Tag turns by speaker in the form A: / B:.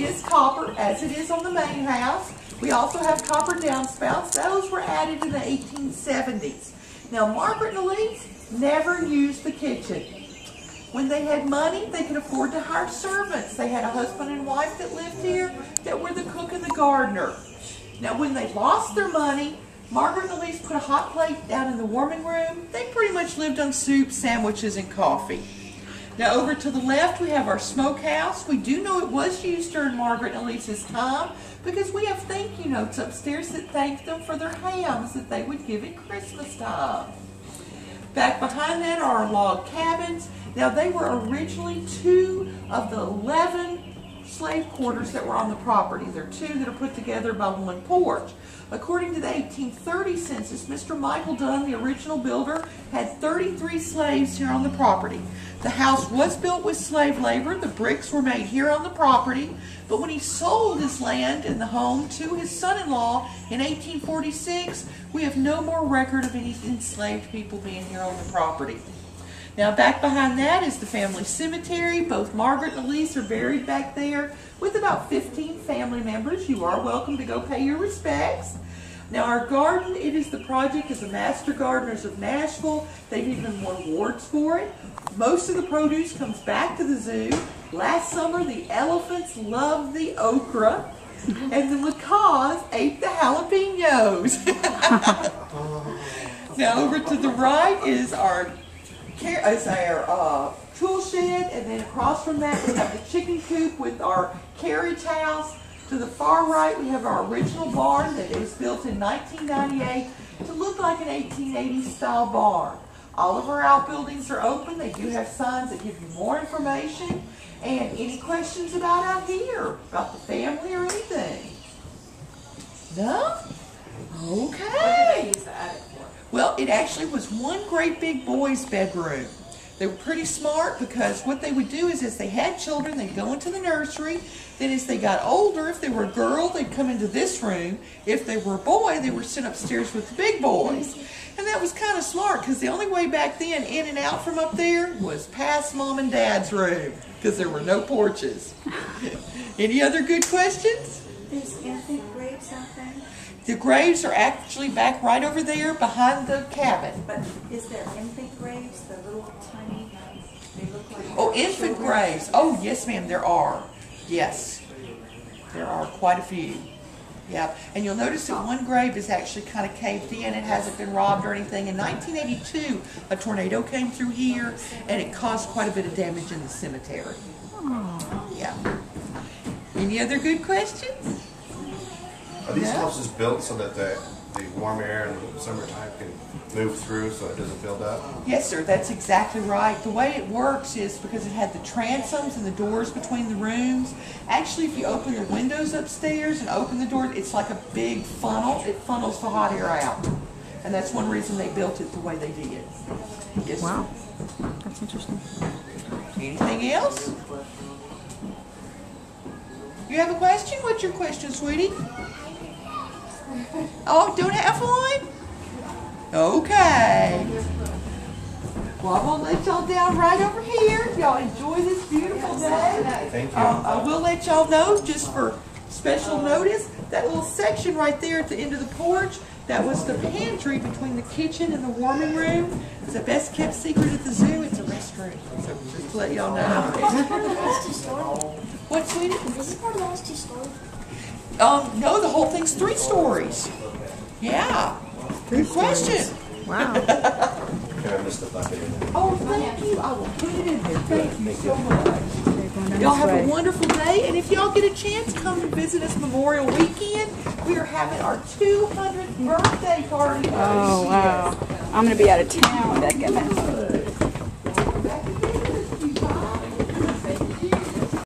A: is copper, as it is on the main house. We also have copper downspouts. Those were added in the 1870s. Now, Margaret and Elise never used the kitchen. When they had money, they could afford to hire servants. They had a husband and wife that lived here that were the cook and the gardener. Now, when they lost their money, Margaret and Elise put a hot plate down in the warming room. They pretty much lived on soup, sandwiches, and coffee. Now, over to the left, we have our smokehouse. We do know it was used during Margaret and Elise's time because we have thank you notes upstairs that thank them for their hams that they would give at Christmas time. Back behind that are our log cabins. Now, they were originally 2 of the 11 slave quarters that were on the property. There are 2 that are put together by one porch. According to the 1830 census, Mr. Michael Dunn, the original builder, had 33 slaves here on the property. The house was built with slave labor. The bricks were made here on the property. But when he sold his land and the home to his son-in-law in 1846, we have no more record of any enslaved people being here on the property. Now, back behind that is the family cemetery. Both Margaret and Elise are buried back there with about 15 family members. You are welcome to go pay your respects. Now, our garden, it is the project of the Master Gardeners of Nashville. They've even won awards for it. Most of the produce comes back to the zoo. Last summer, the elephants loved the okra, and the macaws ate the jalapenos. Now, over to the right is our tool shed, and then across from that we have the chicken coop with our carriage house. To the far right we have our original barn that was built in 1998 to look like an 1880s style barn. All of our outbuildings are open. They do have signs that give you more information. And any questions about out here, about the family or anything? No? Okay.
B: What did they use the attic for?
A: Well, it actually was one great big boys' bedroom. They were pretty smart because what they would do is as they had children, they'd go into the nursery. Then as they got older, if they were a girl, they'd come into this room. If they were a boy, they were sent upstairs with the big boys. And that was kind of smart because the only way back then in and out from up there was past Mom and Dad's room because there were no porches. Any other good questions?
B: There's infant graves out there.
A: The graves are actually back right over there behind the cabin.
B: But is there infant graves? The little tiny, they look like...
A: Oh, infant graves. Oh, yes, ma'am, there are. Yes, there are quite a few. Yeah, and you'll notice that one grave is actually kind of caved in. It hasn't been robbed or anything. In 1982, a tornado came through here, and it caused quite a bit of damage in the cemetery. Yeah. Any other good questions?
C: Are these houses built so that the warm air in the summertime can move through so it doesn't build up?
A: Yes, sir, that's exactly right. The way it works is because it had the transoms and the doors between the rooms. Actually, if you open the windows upstairs and open the door, it's like a big funnel. It funnels the hot air out. And that's one reason they built it the way they did. Yes,
D: wow.
A: Sir.
D: That's interesting.
A: Anything else? You have a question? What's your question, sweetie? Oh, don't have one? Okay. Well, I'm going to let y'all down right over here. Y'all enjoy this beautiful day.
C: Thank you.
A: I will let y'all know, just for special notice, that little section right there at the end of the porch, that was the pantry between the kitchen and the warming room. It's the best kept secret at the zoo. It's a restroom. So just to let y'all know. What, sweetie?
E: Is it part of the last 2 stories?
A: No, the whole thing's 3 stories. Yeah. Good question.
D: Wow.
C: Can I miss the bucket in there?
A: Oh, thank you. I will put it in there. Thank you so much.
D: They're going down
A: Y'all
D: this
A: have
D: way.
A: a wonderful day, and if y'all get a chance, come and visit us Memorial Weekend. We are having our 200th birthday party.
D: Oh, wow. I'm going to be out of town. That